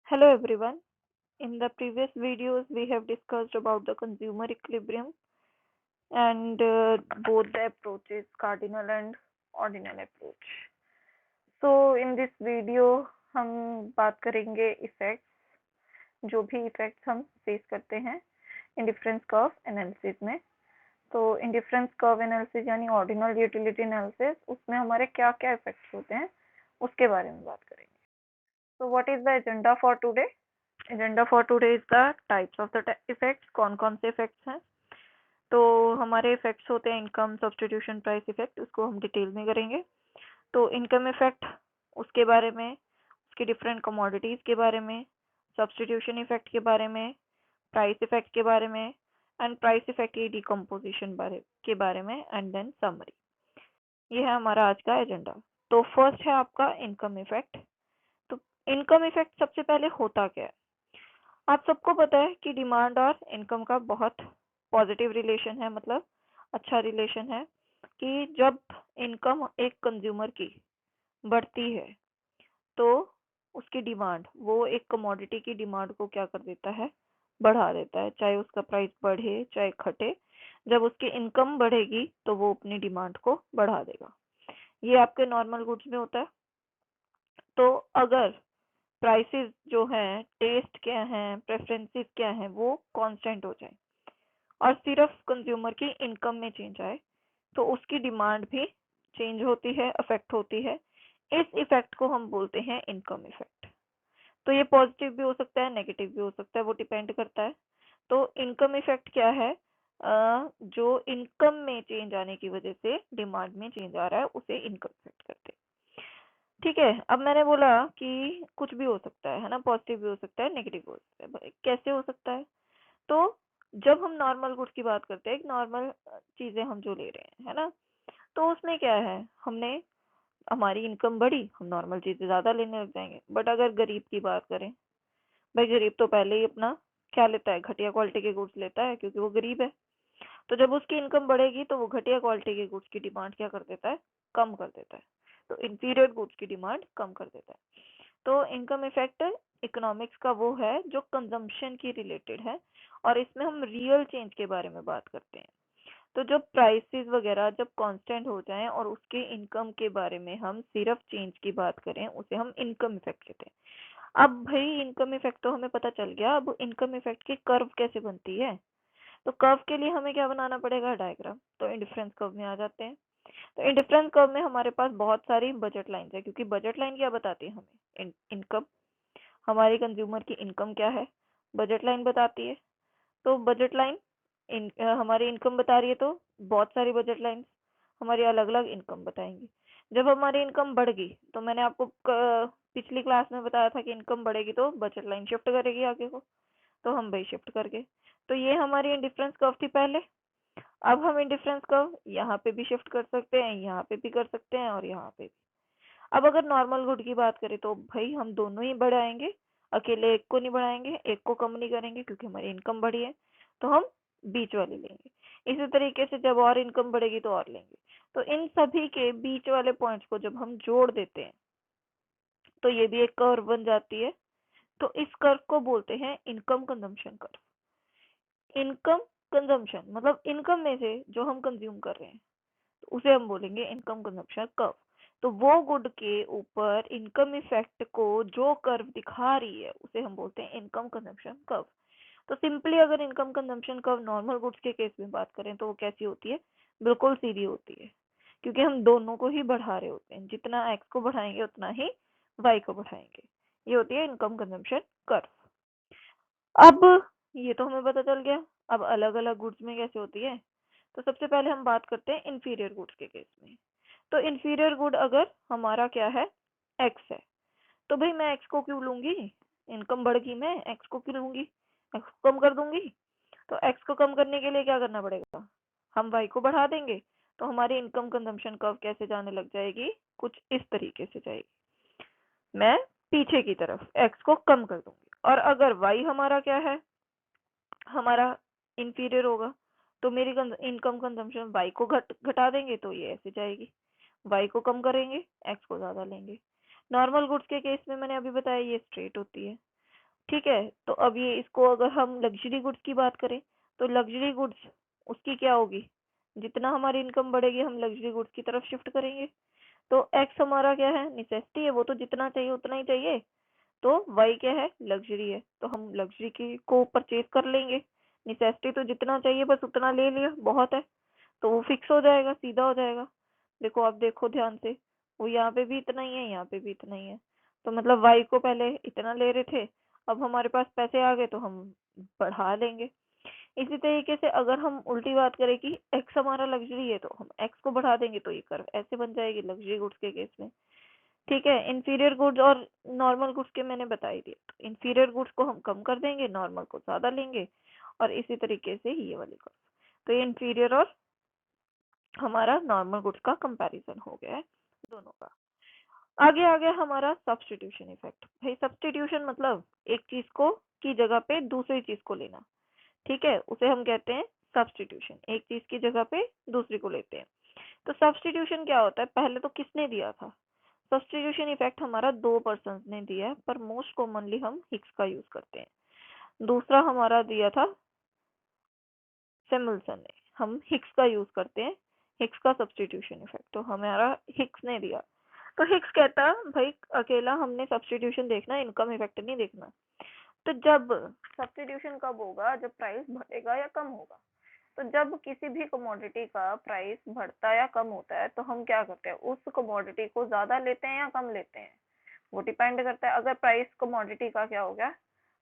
Hello everyone. In the previous videos, we have discussed about the consumer equilibrium and both the approaches, cardinal and ordinal approach. So in this video, हम बात करेंगे effects, जो भी effects हम face करते हैं indifference curve analysis में। तो इंडिफरेंस कर्व एनालिसिस यानी ऑर्डिनल यूटिलिटी एनालिसिस, उसमें हमारे क्या क्या इफेक्ट्स होते हैं उसके बारे में बात करेंगे। So what is the agenda for today? Agenda for today is the types of the effects. कौन कौन से इफेक्ट्स हैं? तो हमारे इफेक्ट्स होते हैं इनकम सब्स्टिट्यूशन प्राइस इफेक्ट, उसको हम डिटेल में करेंगे। तो इनकम इफेक्ट, उसके बारे में, उसकी डिफरेंट कमोडिटीज के बारे में, सब्स्टिट्यूशन इफेक्ट के बारे में, प्राइस इफेक्ट के बारे में एंड प्राइस इफेक्ट की डिकम्पोजिशन के बारे में एंड देन समरी। ये है हमारा आज का एजेंडा। तो फर्स्ट है आपका इनकम इफेक्ट। तो इनकम इफेक्ट सबसे पहले होता क्या है? आप सबको पता है कि डिमांड और इनकम का बहुत पॉजिटिव रिलेशन है, मतलब अच्छा रिलेशन है कि जब इनकम एक कंज्यूमर की बढ़ती है तो उसकी डिमांड, वो एक कमोडिटी की डिमांड को क्या कर देता है, बढ़ा देता है, चाहे उसका प्राइस बढ़े चाहे घटे। जब उसकी इनकम बढ़ेगी तो वो अपनी डिमांड को बढ़ा देगा। ये आपके नॉर्मल गुड्स में होता है। तो अगर प्राइसेस जो हैं, टेस्ट क्या हैं, प्रेफरेंसेस क्या हैं, वो कांस्टेंट हो जाए और सिर्फ कंज्यूमर की इनकम में चेंज आए तो उसकी डिमांड भी चेंज होती है, अफेक्ट होती है। इस इफेक्ट को हम बोलते हैं इनकम इफेक्ट। तो ये पॉजिटिव भी हो सकता है, नेगेटिव भी हो सकता है, वो डिपेंड करता है। तो इनकम इफेक्ट क्या है? जो इनकम में चेंज आने की वजह से डिमांड में चेंज आ रहा है उसे इनकम इफेक्ट करते हैं। ठीक है, अब मैंने बोला कि कुछ भी हो सकता है ना, पॉजिटिव भी हो सकता है, नेगेटिव भी हो सकता है। कैसे हो सकता है? तो जब हम नॉर्मल गुड्स की बात करते हैं, एक नॉर्मल चीजें हम जो ले रहे हैं, है ना, तो उसमें क्या है, हमारी इनकम बढ़ी, हम नॉर्मल चीजें ज्यादा लेने लग जाएंगे। बट अगर गरीब की बात करें, भाई गरीब तो पहले ही अपना क्या लेता है, घटिया क्वालिटी के गुड्स लेता है, क्योंकि वो गरीब है। तो जब उसकी इनकम बढ़ेगी तो वो घटिया क्वालिटी के गुड्स की डिमांड क्या कर देता है, कम कर देता है। तो इंफीरियर गुड्स की डिमांड कम कर देता है। तो इनकम इफेक्ट इकोनॉमिक्स का वो है जो कंजम्पशन की रिलेटेड है, और इसमें हम रियल चेंज के बारे में बात करते हैं। तो जब प्राइसेस वगैरह जब कांस्टेंट हो जाएं और उसके इनकम के बारे में हम सिर्फ चेंज की बात करें, उसे हम इनकम इफेक्ट कहते हैं। अब भाई इनकम इफेक्ट तो हमें पता चल गया, अब इनकम इफेक्ट की कर्व कैसे बनती है? तो कर्व के लिए हमें क्या बनाना पड़ेगा, डायग्राम। तो इंडिफरेंस कर्व में आ जाते हैं। तो इंडिफरेंस कर्व में हमारे पास बहुत सारी बजट लाइन्स है, क्योंकि बजट लाइन क्या बताती है हमें, इनकम, हमारी कंज्यूमर की इनकम क्या है, बजट लाइन बताती है। तो बजट लाइन हमारी इनकम बता रही है, तो बहुत सारी बजट लाइन हमारी अलग अलग इनकम बताएंगी। जब हमारी इनकम बढ़ गई तो मैंने आपको पिछली क्लास में बताया था कि इनकम बढ़ेगी तो बजट लाइन शिफ्ट करेगी आगे को, तो हम भाई शिफ्ट कर गए। तो ये हमारी इंडिफरेंस कर्व थी पहले। अब हम इंडिफरेंस कर्व यहाँ पे भी शिफ्ट कर सकते हैं, यहाँ पे भी कर सकते हैं और यहाँ पे भी। अब अगर नॉर्मल गुड की बात करें तो भाई हम दोनों ही बढ़ाएंगे, अकेले एक को नहीं बढ़ाएंगे, एक को कम नहीं करेंगे, क्योंकि हमारी इनकम बढ़ी है तो हम बीच वाली लेंगे। इसी तरीके से जब और इनकम बढ़ेगी तो और लेंगे। तो इन सभी के बीच वाले पॉइंट्स को जब हम जोड़ देते हैं तो ये भी एक कर्व बन जाती है। तो इस कर्व को बोलते हैं income consumption curve. Income consumption मतलब इनकम में से जो हम कंज्यूम कर रहे हैं, तो उसे हम बोलेंगे इनकम कंजम्पशन कर्व। तो वो गुड के ऊपर इनकम इफेक्ट को जो कर्व दिखा रही है उसे हम बोलते हैं इनकम कंजम्पशन कर्व। तो सिंपली अगर income consumption curve normal goods के केस में बात करें तो वो कैसी होती है, बिल्कुल सीधी होती है, क्योंकि हम दोनों को ही बढ़ा रहे होते हैं, जितना एक्स को बढ़ाएंगे उतना ही वाई को बढ़ाएंगे। ये होती है इनकम कंजम्पशन कर्व। अब ये तो हमें पता चल गया, अब अलग अलग गुड्स में कैसे होती है। तो सबसे पहले हम बात करते हैं इंफीरियर गुड्स के केस में। तो इंफीरियर गुड अगर हमारा क्या है, एक्स है, तो भाई मैं एक्स को क्यों लूंगी, इनकम बढ़ गई, मैं एक्स को क्यों लूंगी, एक्स को कम कर दूंगी। तो एक्स को कम करने के लिए क्या करना पड़ेगा, हम वाई को बढ़ा देंगे। तो हमारी इनकम कंजम्पशन कर्व कैसे जाने लग जाएगी, कुछ इस तरीके से जाएगी, मैं पीछे की तरफ एक्स को कम कर दूंगी। और अगर वाई हमारा क्या है, हमारा इंफीरियर होगा, तो मेरी इनकम कंजम्पशन वाई को घटा देंगे, तो ये ऐसे जाएगी, वाई को कम करेंगे, एक्स को ज्यादा लेंगे। नॉर्मल गुड्स के केस में मैंने अभी बताया ये स्ट्रेट होती है। ठीक है। तो अब ये इसको अगर हम लग्जरी गुड्स की बात करें तो लग्जरी गुड्स उसकी क्या होगी, जितना हमारी इनकम बढ़ेगी हम लग्जरी गुड्स की तरफ शिफ्ट करेंगे। तो एक्स हमारा क्या है, नेसेसिटी है, वो तो जितना चाहिए उतना ही चाहिए। तो वाई क्या है, लग्जरी है, तो हम लग्जरी की को परचेज कर लेंगे। नेसेसिटी तो जितना चाहिए बस उतना ले लिया, बहुत है, तो वो फिक्स हो जाएगा, सीधा हो जाएगा। देखो आप देखो ध्यान से, वो यहाँ पे भी इतना ही है, यहाँ पे भी इतना ही है। तो मतलब वाई को पहले इतना ले रहे थे, अब हमारे पास पैसे आ गए तो हम बढ़ा लेंगे। इसी तरीके से अगर हम उल्टी बात करें कि एक्स हमारा लग्जरी है तो हम एक्स को बढ़ा देंगे, तो ये कर्व ऐसे बन जाएगी लग्जरी गुड्स के केस में। ठीक है, इंफीरियर गुड्स और नॉर्मल गुड्स के मैंने बता ही दिया। तो इंफीरियर गुड्स को हम कम कर देंगे, नॉर्मल को ज्यादा लेंगे, और इसी तरीके से ये वाली कर्व। तो ये इंफीरियर और हमारा नॉर्मल गुड्स का कंपैरिजन हो गया है दोनों का। आगे आ गया हमारा सब्स्टिट्यूशन इफेक्ट। भाई सब्स्टिट्यूशन मतलब एक चीज को की जगह पे दूसरी चीज को लेना। ठीक है, उसे हम कहते हैं सब्स्टिट्यूशन। एक चीज की जगह पे दूसरी को लेते हैं। तो सब्स्टिट्यूशन क्या होता है, पहले तो किसने दिया था, सब्स्टिट्यूशन इफेक्ट हमारा दो पर्सन ने दिया है, पर मोस्ट कॉमनली हम हिक्स का यूज करते हैं। दूसरा हमारा दिया था सैमुअल्सन ने, हम हिक्स का यूज करते हैं, हिक्स का सब्स्टिट्यूशन इफेक्ट तो हमारा हिक्स ने दिया। तो हिक्स कहता भाई अकेला हमने सब्स्टिट्यूशन देखना, इनकम इफेक्ट नहीं देखना। तो जब सब्स्टिट्यूशन कब होगा, जब प्राइस बढ़ेगा या कम होगा। तो जब किसी भी कमोडिटी का प्राइस बढ़ता या कम होता है तो हम क्या करते हैं, उस कमोडिटी को ज्यादा लेते हैं या कम लेते हैं, वो डिपेंड करता है। अगर प्राइस कमोडिटी का क्या हो गया,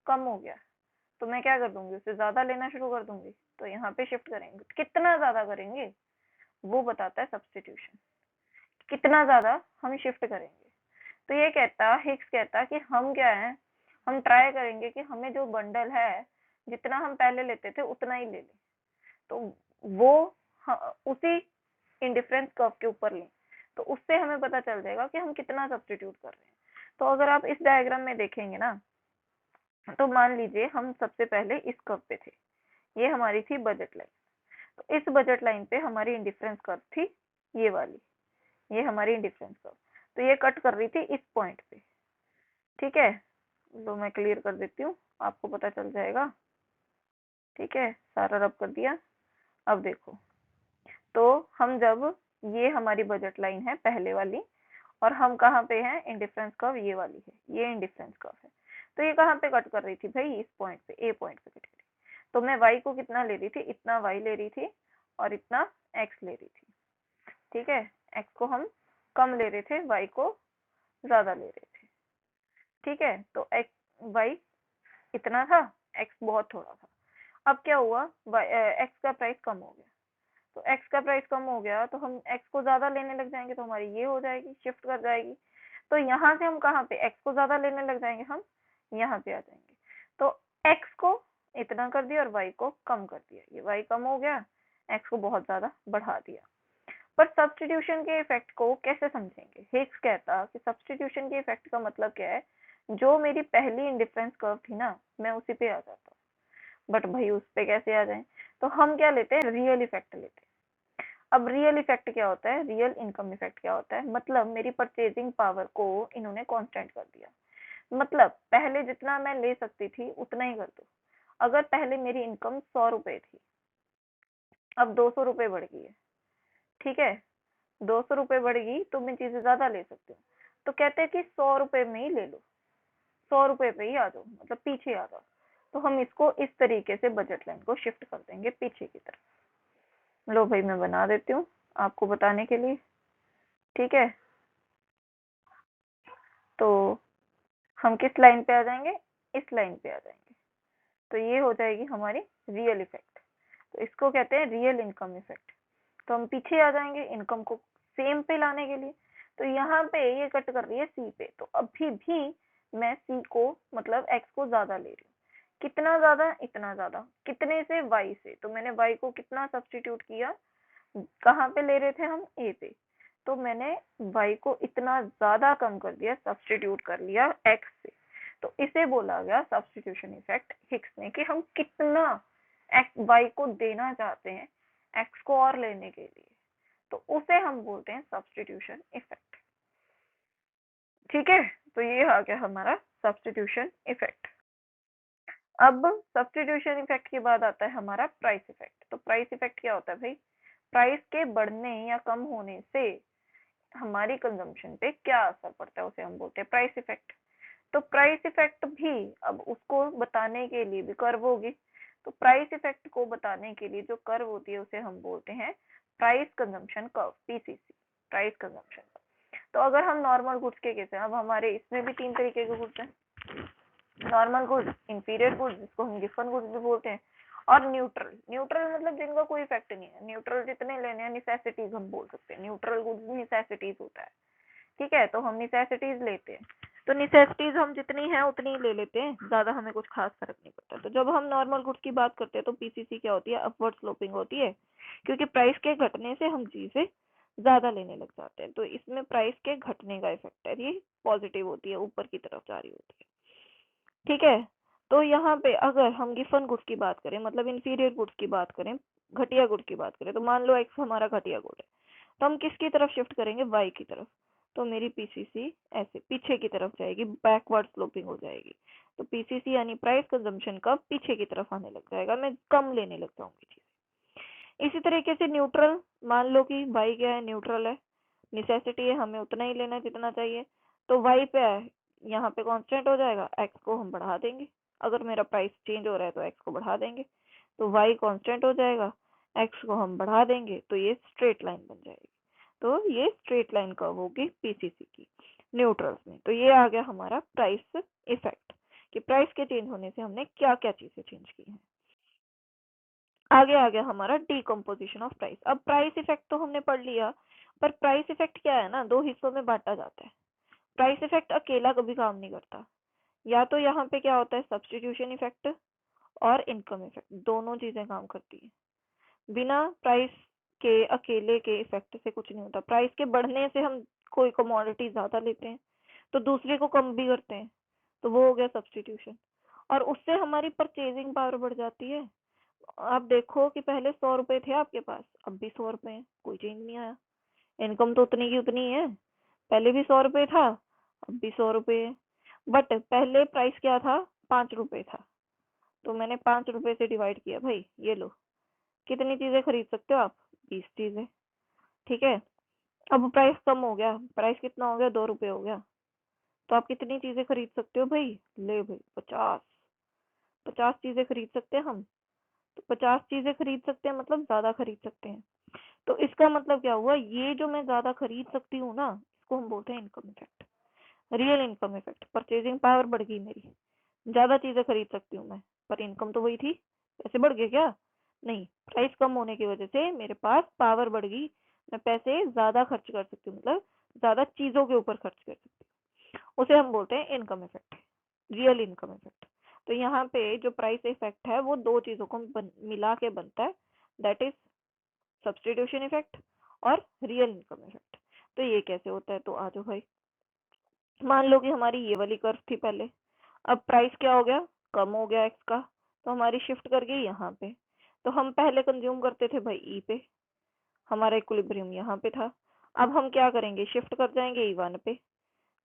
कम हो गया, तो मैं क्या कर दूंगी, उसे ज्यादा लेना शुरू कर दूंगी। तो यहाँ पे शिफ्ट करेंगे, कितना ज्यादा करेंगे वो बताता है सब्स्टिट्यूशन, कितना ज्यादा हम शिफ्ट करेंगे। तो ये कहता, हिक्स कहता कि हम क्या है, हम ट्राई करेंगे कि हमें जो बंडल है जितना हम पहले लेते थे उतना ही ले लें। तो वो उसी इंडिफरेंस कर्व के ऊपर लें, तो उससे हमें पता चल जाएगा कि हम कितना सब्स्टिट्यूट कर रहे हैं। तो अगर आप इस डायग्राम में देखेंगे ना, तो मान लीजिए हम सबसे पहले इस कर्व पे थे, ये हमारी थी बजट लाइन। तो इस बजट लाइन पे हमारी इंडिफरेंस कर्व थी ये वाली, ये हमारी इंडिफरेंस कर्व। तो ये कट कर रही थी इस पॉइंट पे। ठीक है, तो मैं क्लियर कर देती हूँ, आपको पता चल जाएगा। ठीक है, सारा रब कर दिया। अब देखो, तो हम जब, ये हमारी बजट लाइन है पहले वाली, और हम कहाँ पे हैं, इंडिफरेंस कर्व ये वाली है, ये इंडिफरेंस कर्व है। तो ये कहाँ पे कट कर रही थी भाई, इस पॉइंट पे, ए पॉइंट पे कट कर रही। तो मैं y को कितना ले रही थी, इतना y ले रही थी, और इतना x ले रही थी। ठीक है, x को हम कम ले रहे थे, y को ज्यादा ले रहे थे। ठीक है, तो y इतना था, x बहुत थोड़ा था। अब क्या हुआ, x का प्राइस कम हो गया। तो x का प्राइस कम हो गया तो हम x को ज्यादा लेने लग जाएंगे, तो हमारी ये हो जाएगी, शिफ्ट कर जाएगी। तो यहाँ से हम कहाँ पे x को ज्यादा लेने लग जाएंगे, हम यहाँ पे आ जाएंगे। तो x को इतना कर दिया और y को कम कर दिया, ये y कम हो गया, x को बहुत ज्यादा बढ़ा दिया। पर सब्स्टिट्यूशन के इफेक्ट को कैसे समझेंगे, हिक्स कहता कि सब्स्टिट्यूशन के इफेक्ट का मतलब क्या है, जो मेरी पहली इंडिफरेंस कर्व थी ना, मैं उसी पे आ जाता। बट भाई उस पे कैसे आ जाए, तो हम क्या लेते हैं, रियल इफेक्ट लेते हैं। अब रियल इफेक्ट क्या होता है, रियल इनकम इफेक्ट क्या होता है, मतलब मेरी परचेजिंग पावर को इन्होंने कांस्टेंट कर दिया। मतलब पहले जितना मैं ले सकती थी उतना ही कर दो। अगर पहले मेरी इनकम 100 रुपए थी, अब 200 रुपए बढ़ गई है। ठीक है, 200 रुपए बढ़ गई तो मैं चीजें ज्यादा ले सकती हूँ। तो कहते हैं कि 100 रुपए में ही ले लो, 100 रुपए पे ही आ जाओ, मतलब पीछे आ जाओ। तो हम इसको इस तरीके से बजट लाइन को शिफ्ट कर देंगे पीछे की तरफ। लो भाई मैं बना देती हूँ आपको बताने के लिए। ठीक है, तो हम किस लाइन पे आ जाएंगे, इस लाइन पे आ जाएंगे। तो ये हो जाएगी हमारी रियल इफेक्ट। तो इसको कहते हैं रियल इनकम इफेक्ट। तो हम पीछे आ जाएंगे इनकम को सेम पे लाने के लिए। तो यहाँ पे ये कट कर रही है सी पे, तो अभी भी मैं सी को मतलब एक्स को ज्यादा ले रही हूँ। कितना ज्यादा, इतना ज्यादा, कितने से, वाई से। तो मैंने वाई को कितना सब्स्टिट्यूट किया, कहाँ पे ले रहे थे हम, ए पे। तो मैंने y को इतना ज्यादा कम कर दिया, सब्स्टिट्यूट कर लिया x से। तो इसे बोला गया सब्स्टिट्यूशन इफेक्ट हिक्स ने, कि हम कितना y को देना चाहते हैं x को और लेने के लिए, तो उसे हम बोलते हैं सब्स्टिट्यूशन इफेक्ट। ठीक है, तो ये आ गया हमारा सब्स्टिट्यूशन इफेक्ट। अब सब्स्टिट्यूशन इफेक्ट के बाद आता है हमारा प्राइस इफेक्ट। तो प्राइस इफेक्ट क्या होता है भाई? प्राइस के बढ़ने या कम होने से हमारी कंजम्पशन पे क्या असर पड़ता है उसे हम बोलते हैं प्राइस इफेक्ट। तो प्राइस इफेक्ट भी अब उसको बताने के लिए भी कर्व होगी। तो प्राइस इफेक्ट को बताने के लिए जो कर्व होती है उसे हम बोलते हैं price consumption curve, PCC, price consumption curve. तो अगर हम नॉर्मल गुड्स के केस हैं, अब हमारे इसमें भी 3 तरीके के गुड्स हैं। नॉर्मल गुड्स, इंफीरियर गुड्स जिसको हम गिवन गुड्स भी बोलते हैं, और न्यूट्रल। न्यूट्रल मतलब जिनका कोई इफेक्ट नहीं है। न्यूट्रल जितने लेने हैं, निसेसिटीज हम बोल सकते हैं। न्यूट्रल गुड्स निसेसिटीज होता है, ठीक है। तो हम निसेसिटीज लेते हैं, तो निसेसिटीज हम जितनी है उतनी ही ले लेते हैं, ज्यादा हमें कुछ खास फर्क नहीं पड़ता। तो जब हम नॉर्मल गुड्स की बात करते हैं तो पीसीसी क्या होती है? अपवर्ड स्लोपिंग होती है, क्योंकि प्राइस के घटने से हम चीजें ज्यादा लेने लग जाते हैं। तो इसमें प्राइस के घटने का इफेक्ट है, ये पॉजिटिव होती है, ऊपर की तरफ जा रही होती है, ठीक है। तो यहाँ पे अगर हम गिवन गुड्स की बात करें, मतलब इंफीरियर गुड्स की बात करें, घटिया गुड की बात करें, तो मान लो एक्स हमारा घटिया गुड है, तो हम किसकी तरफ शिफ्ट करेंगे? वाई की तरफ। तो मेरी पीसीसी ऐसे पीछे की तरफ जाएगी, बैकवर्ड स्लोपिंग हो जाएगी। तो पीसीसी यानी प्राइस कंजम्पशन का पीछे की तरफ आने लग जाएगा, मैं कम लेने लग जाऊंगी चीज। इसी तरीके से न्यूट्रल, मान लो कि वाई क्या है? न्यूट्रल है, निसेसिटी है, हमें उतना ही लेना है जितना चाहिए। तो वाई पे है, यहाँ पे कांस्टेंट हो जाएगा, एक्स को हम बढ़ा देंगे। अगर मेरा प्राइस चेंज हो रहा है तो एक्स को बढ़ा देंगे, तो वाई कांस्टेंट हो जाएगा, एक्स को हम बढ़ा देंगे, तो ये स्ट्रेट लाइन बन जाएगी। तो ये स्ट्रेट लाइन कर्व होगी पीसीसी की न्यूट्रल्स में। तो ये आ गया हमारा प्राइस इफेक्ट, कि प्राइस के चेंज होने से हमने क्या क्या चीजें चेंज की हैं। आगे आ गया हमारा डीकम्पोजिशन ऑफ प्राइस। अब प्राइस इफेक्ट तो हमने पढ़ लिया, पर प्राइस इफेक्ट क्या है ना, 2 हिस्सों में बांटा जाता है। प्राइस इफेक्ट अकेला कभी काम नहीं करता, या तो यहाँ पे क्या होता है? सब्स्टिट्यूशन इफेक्ट और इनकम इफेक्ट, दोनों चीजें काम करती है। बिना प्राइस के अकेले के इफेक्ट से कुछ नहीं होता। प्राइस के बढ़ने से हम कोई कमोडिटी ज्यादा लेते हैं तो दूसरे को कम भी करते हैं, तो वो हो गया सब्स्टिट्यूशन। और उससे हमारी परचेजिंग पावर बढ़ जाती है। आप देखो कि पहले 100 रुपए थे आपके पास, अब भी 100 रुपए हैं, कोई चेंज नहीं आया। इनकम तो उतनी की उतनी है, पहले भी 100 रुपए था, अब भी 100 रुपए है। बट पहले प्राइस क्या था? 5 रुपए था, तो मैंने 5 रुपए से डिवाइड किया, भाई ये लो। कितनी चीजें खरीद सकते हो आप? 20 चीजें, ठीक है। अब प्राइस कम हो गया, प्राइस कितना हो गया? 2 रुपए हो गया, तो आप कितनी चीजें खरीद सकते हो भाई? ले भाई 50, 50 चीजें खरीद सकते हैं हम। तो 50 चीजें खरीद सकते हैं मतलब ज्यादा खरीद सकते हैं। तो इसका मतलब क्या हुआ? ये जो मैं ज्यादा खरीद सकती हूँ ना, इसको हम बोलते हैं income effect, real income effect. Purchasing power बढ़ गई मेरी, ज्यादा चीजें खरीद सकती हूँ मैं, पर इनकम तो वही थी। पैसे बढ़ गए क्या? नहीं, प्राइस कम होने की वजह से मेरे पास पावर बढ़ गई, मैं पैसे ज्यादा खर्च कर सकती हूँ, मतलब ज्यादा चीजों के ऊपर खर्च कर सकती हूँ। उसे हम बोलते हैं income effect, real income effect. तो यहाँ पे जो प्राइस इफेक्ट है वो 2 चीजों को मिला के बनता है, दैट इज सब्स्टिट्यूशन इफेक्ट और रियल इनकम इफेक्ट। तो ये कैसे होता है? तो आ जाओ भाई, मान लो कि हमारी ये वाली कर्व थी पहले, अब प्राइस क्या हो गया? कम हो गया एक्स का, तो हमारी शिफ्ट कर गई यहाँ पे। तो हम पहले कंज्यूम करते थे भाई ई पे, हमारा इक्विलिब्रियम यहाँ पे था। अब हम क्या करेंगे? शिफ्ट कर जाएंगे ई1 पे,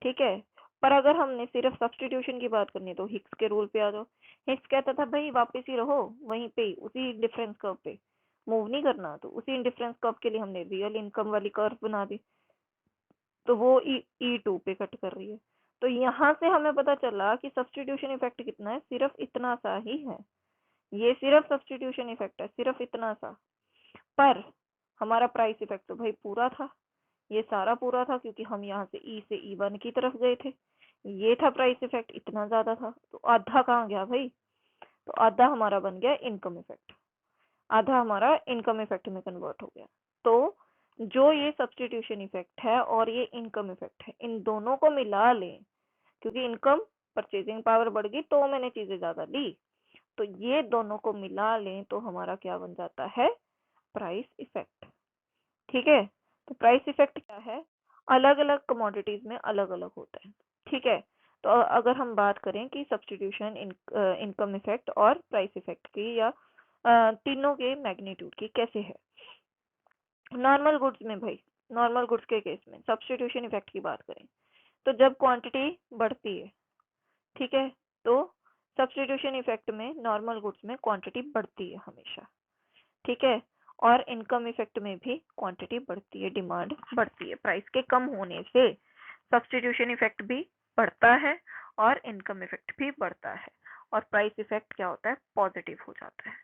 ठीक है। पर अगर हमने सिर्फ सब्स्टिट्यूशन की बात करनी है तो हिक्स के रूल पे आ जाओ। हिक्स कहता था भाई वापस ही रहो वहीं पे, उसी डिफरेंस कर्व पे, मूव नहीं करना। तो उसी डिफरेंस कर्व के लिए हमने रियल इनकम वाली कर्व बना दी, तो वो ई2 पे कट कर रही है। तो यहाँ से हमें पता चला कि सब्स्टिट्यूशन इफेक्ट कितना है, सिर्फ इतना सा ही है। ये सिर्फ सब्स्टिट्यूशन इफेक्ट है, सिर्फ इतना सा। पर हमारा प्राइस इफेक्ट तो भाई पूरा था, ये सारा पूरा था, क्योंकि हम यहाँ से ई से ई1 की तरफ गए थे। ये था प्राइस इफेक्ट, इतना ज्यादा था। तो आधा कहाँ गया भाई? तो आधा हमारा बन गया इनकम इफेक्ट, आधा हमारा इनकम इफेक्ट में कन्वर्ट हो गया। तो जो ये सब्स्टिट्यूशन इफेक्ट है और ये इनकम इफेक्ट है, इन दोनों को मिला लें, क्योंकि इनकम, परचेजिंग पावर बढ़ गई तो मैंने चीजें ज्यादा ली, तो ये दोनों को मिला लें तो हमारा क्या बन जाता है? प्राइस इफेक्ट, ठीक है। तो प्राइस इफेक्ट क्या है? अलग अलग कमोडिटीज में अलग अलग होता है, ठीक है। तो अगर हम बात करें कि सब्स्टिट्यूशन, इनकम इफेक्ट और प्राइस इफेक्ट की, या तीनों के मैग्नीट्यूड की कैसे है। नॉर्मल गुड्स में भाई, नॉर्मल गुड्स के केस में सब्स्टिट्यूशन इफेक्ट की बात करें तो जब क्वांटिटी बढ़ती है, ठीक है, तो सब्स्टिट्यूशन इफेक्ट में नॉर्मल गुड्स में क्वांटिटी बढ़ती है हमेशा, ठीक है, और इनकम इफेक्ट में भी क्वांटिटी बढ़ती है, डिमांड बढ़ती है। प्राइस के कम होने से सब्स्टिट्यूशन इफेक्ट भी बढ़ता है और इनकम इफेक्ट भी बढ़ता है, और प्राइस इफेक्ट क्या होता है, पॉजिटिव हो जाता है,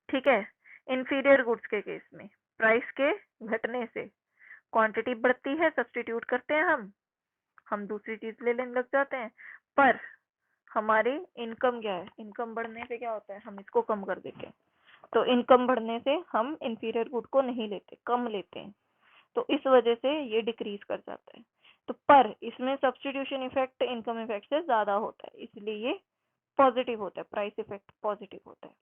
ठीक है। इंफीरियर गुड्स के केस में प्राइस के घटने से क्वांटिटी बढ़ती है, सब्स्टिट्यूट करते हैं हम दूसरी चीज लेने लग जाते हैं, पर हमारी इनकम क्या है, इनकम बढ़ने से क्या होता है, हम इसको कम कर देते हैं, तो इनकम बढ़ने से हम इंफीरियर गुड को नहीं लेते, कम लेते हैं, तो इस वजह से ये डिक्रीज कर जाता है। तो पर इसमें सब्स्टिट्यूशन इफेक्ट इनकम इफेक्ट से ज्यादा होता है, इसलिए ये पॉजिटिव होता है, प्राइस इफेक्ट पॉजिटिव होता है।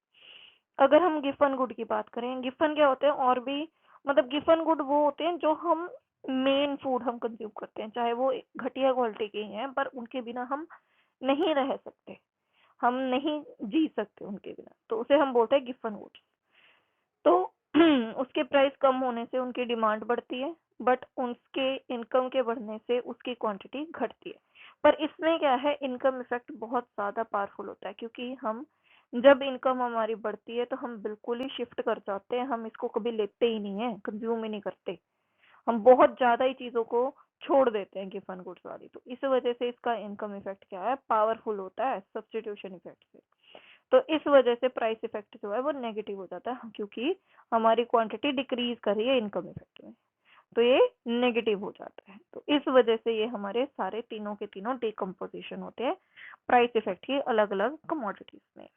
अगर हम गिफन गुड की बात करें, गिफन क्या होते हैं, और भी मतलब गिफन गुड वो होते हैं जो हम मेन फूड हम कंज्यूम करते हैं, चाहे वो घटिया क्वालिटी के हैं, पर उनके बिना हम नहीं रह सकते, हम नहीं जी सकते उनके बिना, तो उसे हम बोलते हैं गिफन गुड्स। तो उसके प्राइस कम होने से उनकी डिमांड बढ़ती है, बट उसके इनकम के बढ़ने से उसकी क्वांटिटी घटती है। पर इसमें क्या है, इनकम इफेक्ट बहुत ज्यादा पावरफुल होता है, क्योंकि हम जब इनकम हमारी बढ़ती है तो हम बिल्कुल ही शिफ्ट कर जाते हैं, हम इसको कभी लेते ही नहीं है, कंज्यूम ही नहीं करते, हम बहुत ज्यादा ही चीजों को छोड़ देते हैं गिफन गुड्स वाली, तो इस वजह से इसका इनकम इफेक्ट क्या है, पावरफुल होता है सब्स्टिट्यूशन इफेक्ट से। तो इस वजह से प्राइस इफेक्ट जो है वो नेगेटिव हो जाता है, क्योंकि हमारी क्वांटिटी डिक्रीज कर रही है इनकम इफेक्ट में, तो ये नेगेटिव हो जाता है। तो इस वजह से ये हमारे सारे तीनों के तीनों डिकम्पोजिशन होते हैं प्राइस इफेक्ट की अलग अलग कमोडिटीज में।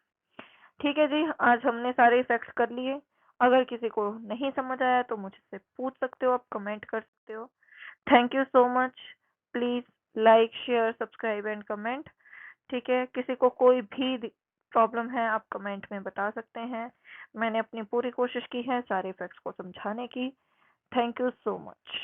ठीक है जी, आज हमने सारे इफेक्ट्स कर लिए। अगर किसी को नहीं समझ आया तो मुझसे पूछ सकते हो, आप कमेंट कर सकते हो। Thank you so much. Please like share subscribe and comment. ठीक है, किसी को कोई भी प्रॉब्लम है आप कमेंट में बता सकते हैं। मैंने अपनी पूरी कोशिश की है सारे इफेक्ट्स को समझाने की। Thank you so much.